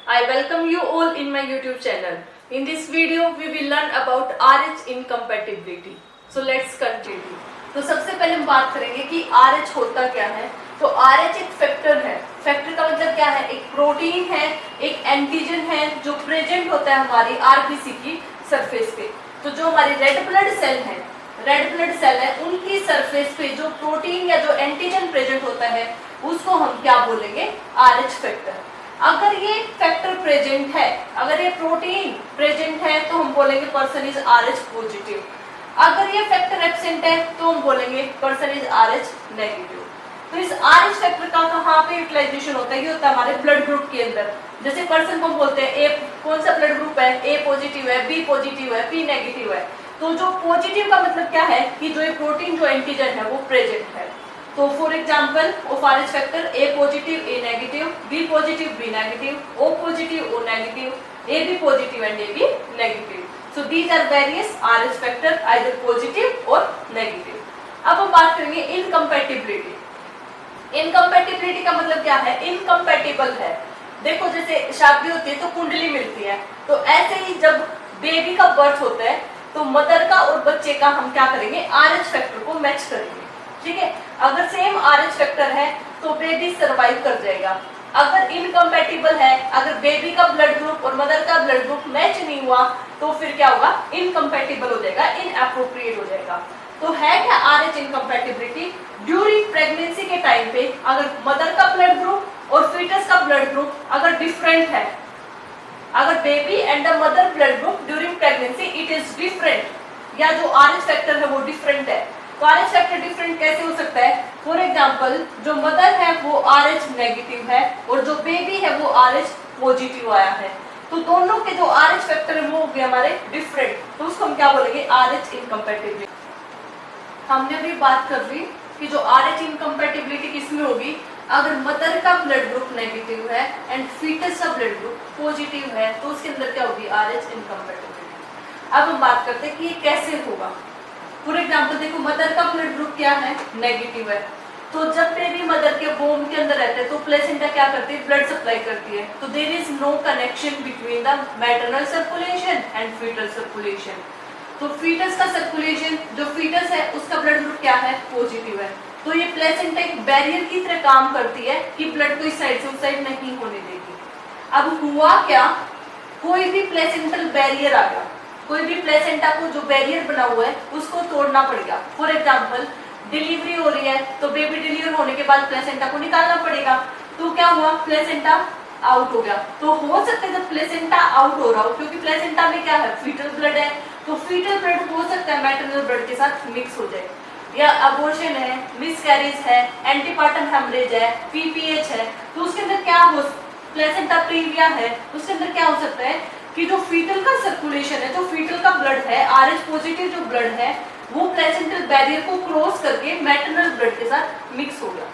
I welcome you all in my YouTube channel. In this video, we will learn about RH incompatibility. So let's continue. तो सबसे पहले हम बात करेंगे कि RH होता क्या है। तो RH एक फैक्टर है। फैक्टर का मतलब क्या है? एक प्रोटीन है, एक एंटीजन है जो प्रेजेंट होता है हमारी आरबीसी की सरफेस पे। तो जो हमारी रेड ब्लड सेल है उनकी सरफेस पे जो प्रोटीन या जो एंटीजन प्रेजेंट होता है उसको हम क्या बोलेंगे? RH factor. अगर ये फैक्टर प्रेजेंट है, अगर ये प्रोटीन प्रेजेंट है तो हम बोलेंगे पर्सन इज RH पॉजिटिव। अगर ये फैक्टर एब्सेंट है तो हम बोलेंगे पर्सन इज RH नेगेटिव। तो इस RH फैक्टर का कहाँ पे यूटिलाइजेशन होता है? ये होता है हमारे ब्लड ग्रुप के अंदर। जैसे पर्सन को हम बोलते हैं ए, कौन सा ब्लड ग्रुप है? ए पॉजिटिव है, बी पॉजिटिव है, पी नेगेटिव है। तो जो पॉजिटिव का मतलब क्या है कि जो ये प्रोटीन जो एंटीजन है वो प्रेजेंट है। तो for example of RH factor A positive A negative, B positive B negative, O positive O negative, A B positive and A B negative. So these are various RH factor either positive और negative. अब हम बात करेंगे incompatibility. Incompatibility का मतलब क्या है? Incompatible है। देखो जैसे शादी होती है तो कुंडली मिलती है, तो ऐसे ही जब बेबी का बर्थ होता है तो मदर का और बच्चे का हम क्या करेंगे? RH फैक्टर को मैच करेंगे। ठीक है, अगर सेम RH फैक्टर है तो बेबी सरवाइव कर जाएगा। अगर इनकम्पैटिबल है, अगर बेबी का ब्लड ग्रुप और मदर का ब्लड ग्रुप मैच नहीं हुआ तो फिर क्या होगा? इनकम्पैटिबल हो जाएगा, इनएप्रोप्रिएट हो जाएगा। तो है क्या RH इनकम्पैटिबिलिटी? ड्यूरिंग प्रेगनेंसी के टाइम पे अगर मदर का ब्लड ग्रुप और फीटस का ब्लड ग्रुप अगर डिफरेंट है, अगर baby and the mother blood group during pregnancy it is different, या जो RH फैक्टर है वो डिफरेंट है, तो RH फैक्टर डिफरेंट कैसे हो सकता है? फॉर एग्जांपल जो मदर है वो RH नेगेटिव है और जो बेबी है वो RH पॉजिटिव आया है, तो दोनों के जो RH फैक्टर है वो हो गए हमारे डिफरेंट, तो उसको हम क्या बोलेंगे? RH incompatibility. हमने अभी बात कर ली कि जो RH इनकम्पैटिबिलिटी किसमें होगी? अगर मदर का ब्लड ग्रुप नेगेटिव है एंड फीटस का ब्लड ग्रुप पॉजिटिव है तो उसके अंदर क्या होगी? RH incompatibility. अब हम बात करते हैं कि ये कैसे होगा। फॉर एग्जाम्पल देखो मदर का ब्लड ग्रुप क्या है? नेगेटिव है, तो जब बेबी मदर के वोम के अंदर रहते हैं तो प्लेसेंटा क्या करती है? ब्लड सप्लाई करती है। तो there is no connection between the maternal circulation and foetal circulation. तो फीटस का सर्कुलेशन, जो फीटस है उसका ब्लड ग्रुप क्या है? पॉजिटिव है। तो ये प्लेसेंटा एक बैरियर की तरह काम करती है कि ब्लड को इस साइड से उस साइड नहीं होने देगी। अब हुआ क्या? कोई भी प्लेसेंटल बैरियर आ गया, कोई भी प्लेसेंटा को जो बैरियर बना हुआ है उसको तोड़ना पड़ेगा। फॉर एग्जाम्पल डिलीवरी हो रही है तो बेबी डिलीवर होने के बाद प्लेसेंटा को निकालना पड़ेगा, तो क्या हुआ? प्लेसेंटा आउट हो गया। तो हो सकता है जब प्लेसेंटा आउट हो रहा हो, क्योंकि प्लेसेंटा में क्या है? फीटल ब्लड है, तो फीटल ब्लड हो सकता है मैटरनल ब्लड के साथ मिक्स हो जाए, या अबॉर्शन है, मिसकैरेज है, एंटीपार्टम हेमरेज है, पीपीएच है, तो उसके अंदर क्या हो? प्लेसेंटा प्रीविया है, उसके अंदर क्या हो सकता है कि जो फीटल का सर्कुलेशन है, जो फीटल का ब्लड है, RH पॉजिटिव जो ब्लड है वो प्लेसेंटल बैरियर को क्रॉस करके मैटरनल ब्लड के साथ मिक्स हो गया।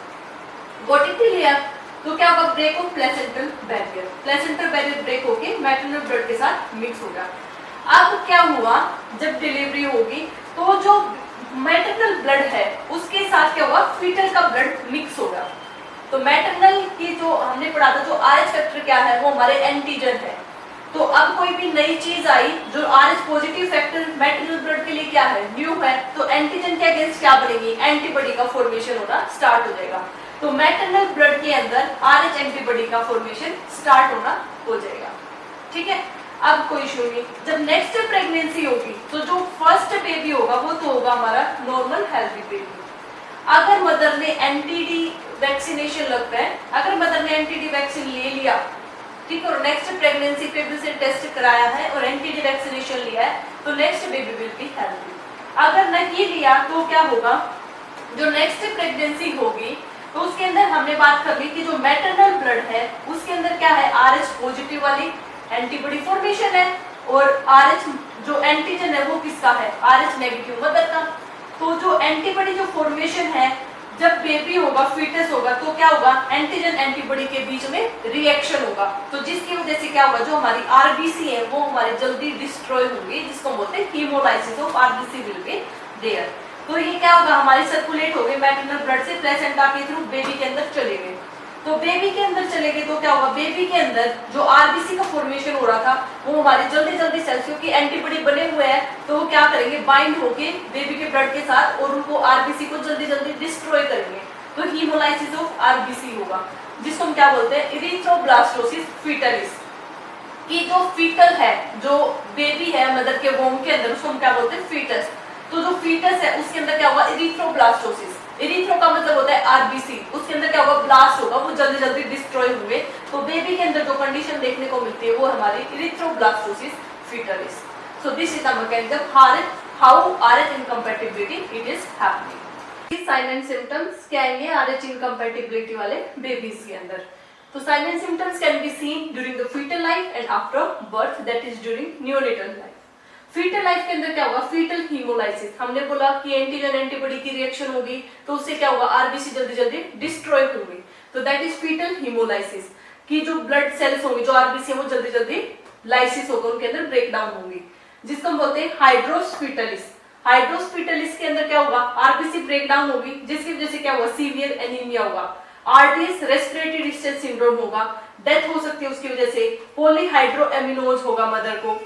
Got it clear? तो क्या होगा? Break of placental barrier, placental barrier break होके मैटरनल ब्लड के साथ मिक्स हो गया। अब क्या हुआ? जब डिलीवरी होगी तो जो मैटरनल ब्लड है उसके साथ क्या होगा? फीटल का ब्लड मिक्स होगा। तो मैटरनल की जो हमने पढ़ा था जो RH फैक्टर क्या है? वो हमारे एंटीजन है। तो अब कोई भी नई चीज आई जो RH positive factor maternal blood के लिए क्या है? न्यू है, तो एंटीजन के अगेंस्ट क्या बनेगी? एंटीबॉडी का फॉर्मेशन होना स्टार्ट हो जाएगा। तो मैटरनल ब्लड के अंदर RH एंटीबॉडी का फॉर्मेशन स्टार्ट होना हो जाएगा। ठीक है, अब कोई इशू नहीं। जब नेक्स्ट प्रेगनेंसी होगी तो जो फर्स्ट बेबी होगा वो तो होगा हमारा नॉर्मल हेल्दी बेबी। अगर मदर ने एंटीडी वैक्सीनेशन लगता है, अगर मदर ने एंटीडी वैक्सीन ले लिया, ठीक है, और नेक्स्ट प्रेगनेंसी पे भी से टेस्ट कराया है और एंटीडी वैक्सीनेशन लिया है, तो next baby will be healthy. अगर नहीं लिया तो क्या होगा? जो नेक्स्ट प्रेगनेंसी होगी तो उसके अंदर हमने बात कर ली कि जो मैटरनल ब्लड है उसके अंदर क्या है? RH पॉजिटिव वाली एंटीबॉडी फॉर्मेशन है, और RH जो एंटीजन है वो किसका है? RH नेगेटिव मदर का। तो जो एंटीबॉडी जो फॉर्मेशन है जब बेबी होगा, फीटस होगा, तो क्या होगा? एंटीजन एंटीबॉडी के बीच में रिएक्शन होगा, तो जिसकी वजह से क्या होगा? जो हमारी आरबीसी है वो हमारी जल्दी डिस्ट्रॉय होगी, जिसको बोलते हैं haemolysis of RBC will be there. तो ये क्या होगा? हमारी सर्कुलेट हो गई मैटरनल ब्लड से प्लेसेंटा के थ्रू बेबी के अंदर चले गए। तो बेबी के अंदर चले गए तो क्या होगा, बेबी के अंदर जो आरबीसी का फॉर्मेशन हो रहा था वो हमारे जल्दी जल्दी सेल्स, क्योंकि एंटीबॉडी बने हुए हैं तो वो क्या करेंगे, बाइंड होके बेबी के ब्लड के साथ और उनको आरबीसी को जल्दी जल्दी डिस्ट्रॉय करेंगे। तो हीमोलाइसिस ऑफ आरबीसी होगा, जिसको हम क्या बोलते हैं, इरिथ्रोब्लास्टोसिस फीटलिस। कि जो फीटल है, जो बेबी है मदर के वोम के अंदर, उसको हम क्या बोलते हैं, फीटस। तो जो फीटस है उसके अंदर क्या होगा, इरिथ्रोब्लास्टोसिस। इरिथ्रो का मतलब होता है आरबीसी, उसके अंदर क्या होगा, ब्लास्ट होगा, वो जल्दी जल्दी डिस्ट्रॉय हुए। तो बेबी के अंदर जो कंडीशन देखने को मिलती है वो हमारी erythroblastosis fetalis. So this is the mechanism how Rh incompatibility it is happening. Sign and symptoms क्या है आरएच इनकम्पैटिबिलिटी वाले बेबीज के अंदर। तो sign and symptoms can be seen during the fetal life and after birth, that is during neonatal life. Fetal life के अंदर क्या होगा, फीटल हीमोलाइसिस। हमने बोला कि एंटीजन एंटीबॉडी की रिएक्शन होगी तो उससे क्या होगा, आरबीसी जल्दी जल्दी डिस्ट्रॉय होगी, तो दैट इज फीटल हीमोलाइसिस। की जो ब्लड सेल्स होंगे, जो आरबीसी है वो जल्दी जल्दी लाइसिस होगा, उनके अंदर ब्रेक डाउन होंगी, जिसको हम बोलते हैं हाइड्रोस फीटलिस। हाइड्रोस फीटलिस के अंदर क्या होगा, आरबीसी ब्रेक डाउन होगी, जिसकी वजह से क्या होगा, सीवियर एनीमिया होगा, आरडीएस रेस्पिरेटरी डिस्ट्रेस सिंड्रोम होगा, डेथ हो सकती है उसकी वजह से, पॉलीहाइड्रोएमिनोज होगा मदर को,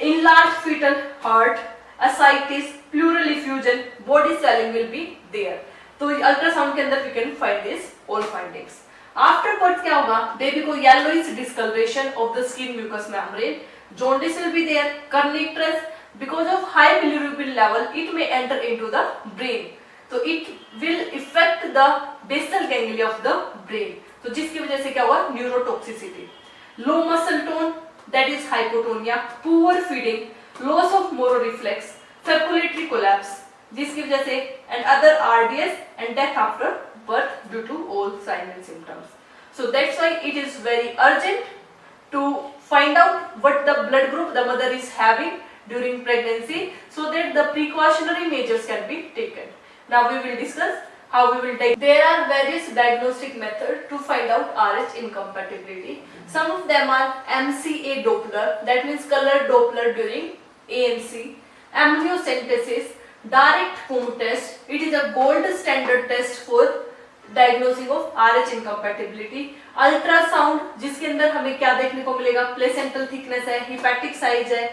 enlarged fetal heart, ascites, pleural effusion, body swelling will be there. तो अल्ट्रासाउंड के अंदर we can find this all findings. After birth क्या होगा, बेबी को yellowish discoloration of the skin mucous membrane, jaundice will be there, kernicterus, because of high bilirubin level it may enter into the brain, तो it will affect the basal ganglia of the brain, तो जिसकी वजह से क्या हुआ, neurotoxicity, low muscle tone, that is hypotonia, poor feeding, loss of mororeflex, circulatory collapse, जिसकी वजह से and other RDS and death after birth due to all signs and symptoms. So that's why it is very urgent to find out what the blood group the mother is having during pregnancy, so that the precautionary measures can be taken. Now we will discuss how we will take. There are various diagnostic methods to find out RH incompatibility. Some of them are MCA Doppler, that means color Doppler during ANC, amniocentesis, direct home test. It is a gold standard test for diagnosing of RH incompatibility. Ultrasound, जिसके अंदर हमें क्या देखने को मिलेगा, placental thickness है, hepatic size है,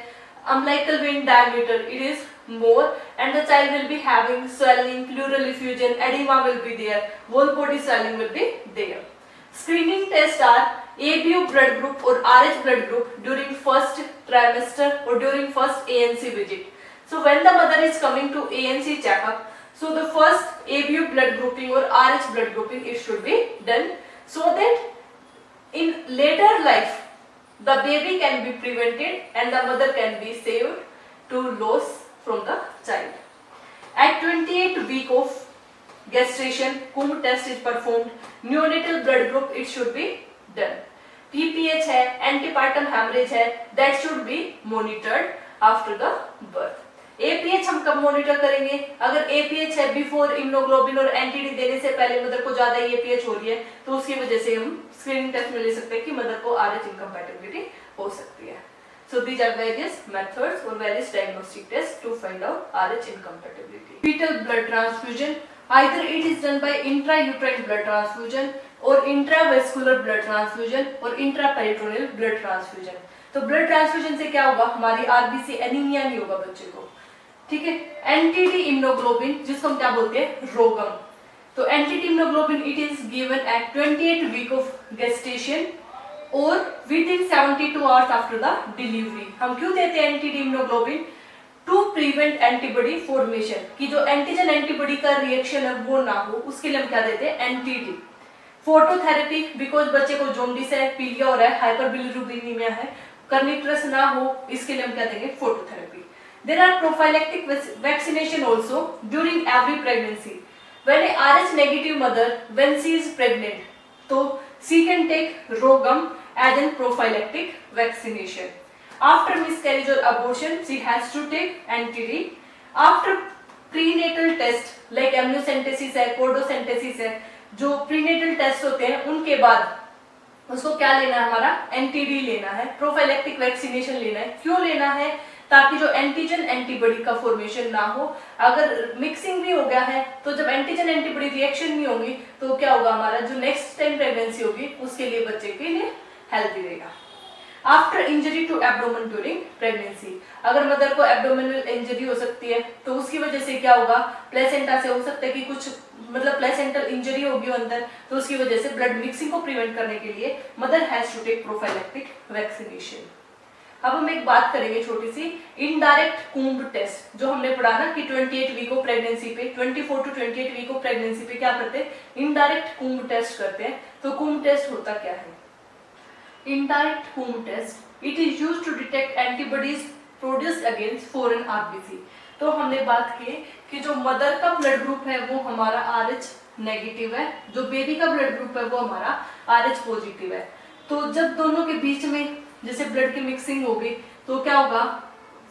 umbilical vein diameter it is more, and the child will be having swelling, pleural effusion, edema will be there, whole body swelling will be there. Screening tests are ABO blood group or RH blood group during first trimester or during first ANC visit. So when the mother is coming to ANC checkup, so the first ABO blood grouping or RH blood grouping it should be done, so that in later life the baby can be prevented and the mother can be saved to loss from the child. At 28 week of gestation, Coombs test is performed. Neonatal blood group it should be done. PPH है, antepartum hemorrhage है, that should be monitored after the birth. APH हम कब monitor करेंगे, अगर APH है before immunoglobulin और एंटीडी देने से पहले मदर को ज्यादा APH हो रही है तो उसकी वजह से हम स्क्रीनिंग टेस्ट में ले सकते हैं कि मदर को RH इनकम्पैटिबिलिटी हो सकती है. So these are various methods or various diagnostic tests to find out RH incompatibility. Fetal blood transfusion, either it is done by intrauterine blood transfusion or intravascular blood transfusion or intraperitoneal blood transfusion. तो blood transfusion से क्या होगा, हमारी RBC anaemia नहीं होगा बच्चे को, ठीक है. एंटीडी इम्यूनोग्लोबिन जिसको हम क्या बोलते हैं, रोगम. तो anti D immunoglobin it is given at 28 week of gestation और within 72 hours after the delivery. हम क्यों देते हैं anti D immunoglobin, to prevent antibody formation, कि जो एंटीजन एंटीबॉडी का रिएक्शन है वो ना हो, उसके लिए हम क्या देते हैं, एंटीडी. फोटोथेरेपी, बिकॉज बच्चे को जोंडिस है, पीलिया हो रहा है, हाइपरबिलिरुबिनीमिया है, कर्निटरस ना हो, इसके लिए हम क्या देंगे, phototherapy. There are prophylactic vaccination also during every pregnancy. When a RH negative mother when she is pregnant, तो she can take Rogam as a prophylactic vaccination. After miscarriage or abortion, she has to take anti-D. After prenatal test like amniocentesis है, cordocentesis है, जो prenatal test होते हैं उनके बाद उसको क्या लेना है, हमारा एंटीडी लेना है, प्रोफाइलैक्टिक वैक्सीनेशन लेना है. क्यों लेना है, ताकि जो एंटीजन एंटीबॉडी का फॉर्मेशन ना हो। अगर मिक्सिंग भी हो गया है तो जब एंटीजन एंटीबॉडी रिएक्शन नहीं होगी तो क्या होगा, हमारा जो नेक्स्ट टाइम प्रेगनेंसी होगी उसके लिए बच्चे के लिए हेल्दी रहेगा। After injury to abdomen during pregnancy, अगर मदर को एब्डोमिनल इंजरी हो सकती है तो उसकी वजह से क्या होगा, प्लेसेंटा से हो सकता है कि कुछ मतलब प्लेसेंटल इंजरी होगी अंदर, तो उसकी वजह से ब्लड मिक्सिंग को प्रिवेंट करने के लिए mother has to take prophylactic vaccination. अब हम एक बात करेंगे छोटी सी, इनडायरेक्ट कूम्ब टेस्ट, जो हमने पढ़ा ना कि 28 वीक ऑफ प्रेगनेंसी पे 24 टू 28 वीक ऑफ प्रेगनेंसी पे क्या करते हैं, इनडायरेक्ट कूम्ब टेस्ट करते हैं। तो कूम्ब टेस्ट होता क्या है? Indirect womb test, it is used to detect antibodies produced against foreign RBC। तो हमने बात की कि जो मदर का ब्लड ग्रुप है वो हमारा RH नेगेटिव है, जो बेबी का ब्लड ग्रुप है वो हमारा RH पॉजिटिव है। तो जब दोनों के बीच में जैसे ब्लड की मिक्सिंग होगी तो क्या होगा,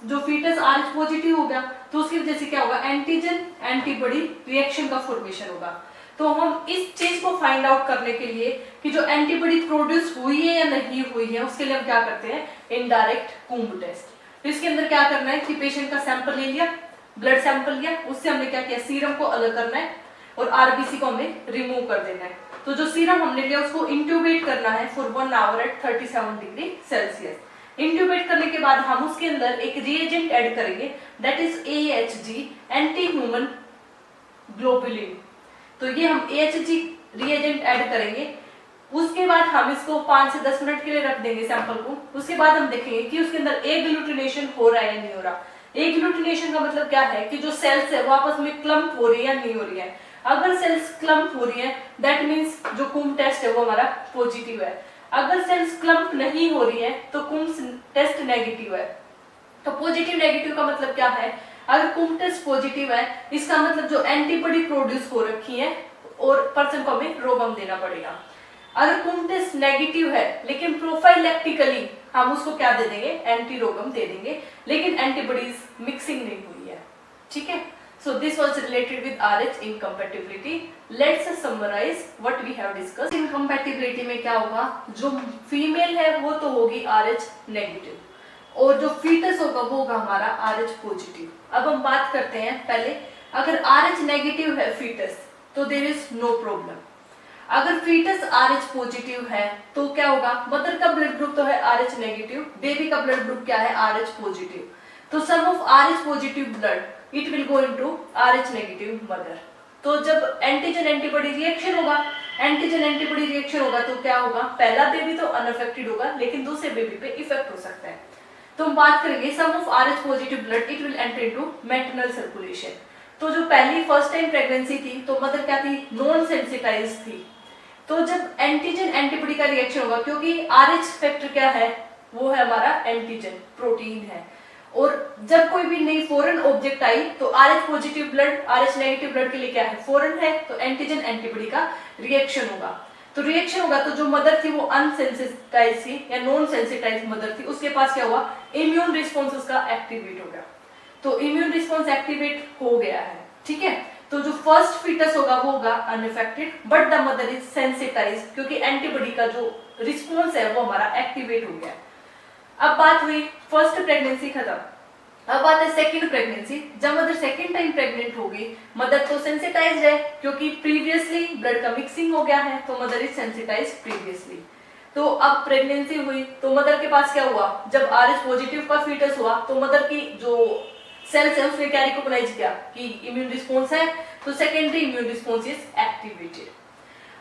जो फीटस RH पॉजिटिव हो गया तो उसकी वजह से क्या होगा, एंटीजन एंटीबॉडी रिएक्शन का फॉर्मेशन होगा। तो हम इस चीज को फाइंड आउट करने के लिए कि जो एंटीबॉडी प्रोड्यूस हुई है या नहीं हुई है, उसके लिए हम क्या करते हैं, इनडायरेक्ट कूम्ब टेस्ट। तो इसके अंदर क्या करना है कि पेशेंट का सैंपल ले लिया, ब्लड सैंपल लिया, उससे हमने क्या किया, सीरम को अलग करना है और आरबीसी को हमें रिमूव कर देना है। तो जो सीरम हमने लिया उसको इंट्यूबेट करना है for 1 hour at 37 degree Celsius. Intubate करने के बाद हम उसके अंदर एक रिएजेंट ऐड करेंगे, that is AHG, anti human globulin. तो ये हम AHG रिएजेंट ऐड करेंगे। उसके बाद हम इसको 5 से 10 मिनट के लिए रख देंगे सैंपल को। उसके बाद हम देखेंगे कि उसके अंदर एग्लूटिनेशन हो रहा है या नहीं हो रहा। एग्लूटिनेशन का मतलब क्या है कि जो सेल्स है वो आपस में क्लम्प हो रही है या नहीं हो रही है। अगर सेल्स क्लम्प हो रही है दैट मीन्स जो कुम्ब टेस्ट है वो हमारा पॉजिटिव है। अगर सेल्स क्लम्प नहीं हो रही है तो कुम्ब टेस्ट नेगेटिव है। तो पॉजिटिव नेगेटिव का मतलब क्या है, अगर कुम्ब टेस्ट पॉजिटिव है इसका मतलब जो एंटीबॉडी प्रोड्यूस हो रखी है और पर्सन को हमें रोगम देना पड़ेगा। अगर कुम्ब टेस्ट नेगेटिव है लेकिन प्रोफाइलैक्टिकली हम उसको क्या दे देंगे, एंटी रोगम दे देंगे, लेकिन एंटीबॉडीज मिक्सिंग नहीं हुई है। ठीक है, so this was related with RH incompatibility. Let's summarise what we have discussed. Incompatibility में क्या होगा, जो फीमेल है वो तो होगी RH नेगेटिव और जो फीटस होगा वो होगा हमारा RH पॉजिटिव। अब हम बात करते हैं पहले, अगर RH नेगेटिव है फीटस तो देयर इज नो प्रॉब्लम। अगर फीटस RH पॉजिटिव है तो क्या होगा, मदर का ब्लड ग्रुप तो है RH नेगेटिव, बेबी का ब्लड ग्रुप क्या है, RH पॉजिटिव। तो some of RH positive blood it will go into RH negative mother. तो जब एंटीजन एंटीबॉडी रिएक्शन होगा, एंटीजन एंटीबॉडी रिएक्शन होगा तो क्या होगा, पहला बेबी तो अनअफेक्टेड होगा लेकिन दूसरे बेबी पे इफेक्ट हो सकता है। तो हम बात करेंगे some of RH positive blood it will enter into maternal circulation. तो जो पहली फर्स्ट टाइम प्रेगनेंसी थी तो मदर क्या थी, नॉन सेंसिटाइज थी। तो जब एंटीजन एंटीबॉडी का रिएक्शन होगा, क्योंकि RH फैक्टर क्या है, वो है हमारा एंटीजन प्रोटीन है, और जब कोई भी नई फॉरेन ऑब्जेक्ट आई तो RH positive blood RH negative blood के लिए क्या है, फॉरेन है, तो एंटीजन एंटीबॉडी का रिएक्शन होगा। तो रिएक्शन होगा तो जो मदर थी वो अनसेंसिटाइज थी या नॉन सेंसिटाइज मदर थी, उसके पास क्या हुआ, इम्यून रिस्पॉन्स उसका एक्टिवेट हो गया। तो इम्यून रिस्पॉन्स एक्टिवेट हो गया है। ठीक है, तो जो फर्स्ट फीटस होगा वो होगा unaffected but the mother is sensitise, क्योंकि एंटीबॉडी का जो रिस्पॉन्स है वो हमारा एक्टिवेट हो गया। अब बात हुई फर्स्ट प्रेगनेंसी खत्म, अब बात है सेकंड प्रेगनेंसी। जब मदर सेकंड टाइम प्रेग्नेंट होगी, मदर तो सेंसिटाइज्ड है क्योंकि प्रीवियसली ब्लड का मिक्सिंग हो गया है, तो मदर इज सेंसिटाइज्ड प्रीवियसली। तो अब प्रेगनेंसी हुई तो मदर के पास क्या हुआ, जब RH पॉजिटिव का फीटस हुआ तो मदर की जो सेल्स है उसने क्या रिकॉग्नाइज किया कि इम्यून रिस्पॉन्स है, तो secondary immune response is activated.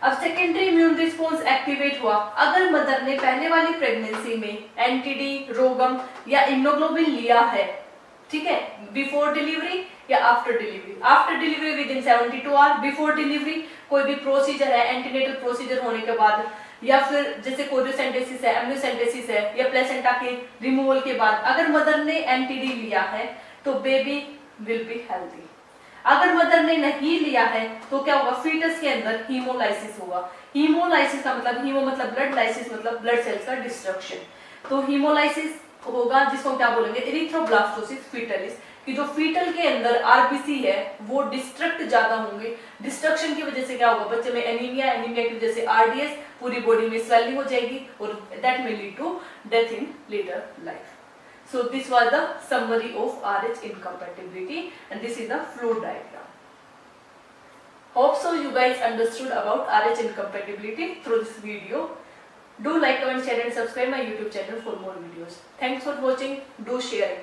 अब सेकेंडरी इम्यून रिस्पॉन्स एक्टिवेट हुआ, अगर मदर ने पहले वाली प्रेगनेंसी में एंटीडी, रोगम या इम्यूनोग्लोबिन लिया है, ठीक है, बिफोर डिलीवरी या after delivery. After delivery within 72 hour, before delivery कोई भी प्रोसीजर है एंटीनेटल प्रोसीजर होने के बाद, या फिर जैसे कोरियोसेंटेसिस है, एम्नियोसेंटेसिस है, या प्लेसेंटा के रिमूवल के बाद अगर मदर ने एंटीडी लिया है तो बेबी विल बी हेल्दी। अगर मदर ने नहीं लिया है तो क्या होगा, फीटस के अंदर हीमोलाइसिस होगा। हीमोलाइसिस का मतलब, हीमो मतलब ब्लड, लाइसिस मतलब ब्लड सेल्स का डिस्ट्रक्शन। तो हीमोलाइसिस होगा जिसको क्या बोलेंगे, एरिथ्रोब्लास्टोसिस फीटलिस, कि जो फीटल के अंदर आरबीसी है वो डिस्ट्रक्ट ज्यादा होंगे। डिस्ट्रक्शन की वजह से क्या होगा, बच्चे में एनीमिया, एनीमिया की वजह से आरडीएस, पूरी बॉडी में स्वेलिंग हो जाएगी और that may lead to death in later life. So this was the summary of RH incompatibility and this is the flow diagram. Hope so you guys understood about RH incompatibility through this video. Do like, comment, share and subscribe my YouTube channel for more videos. Thanks for watching. Do share.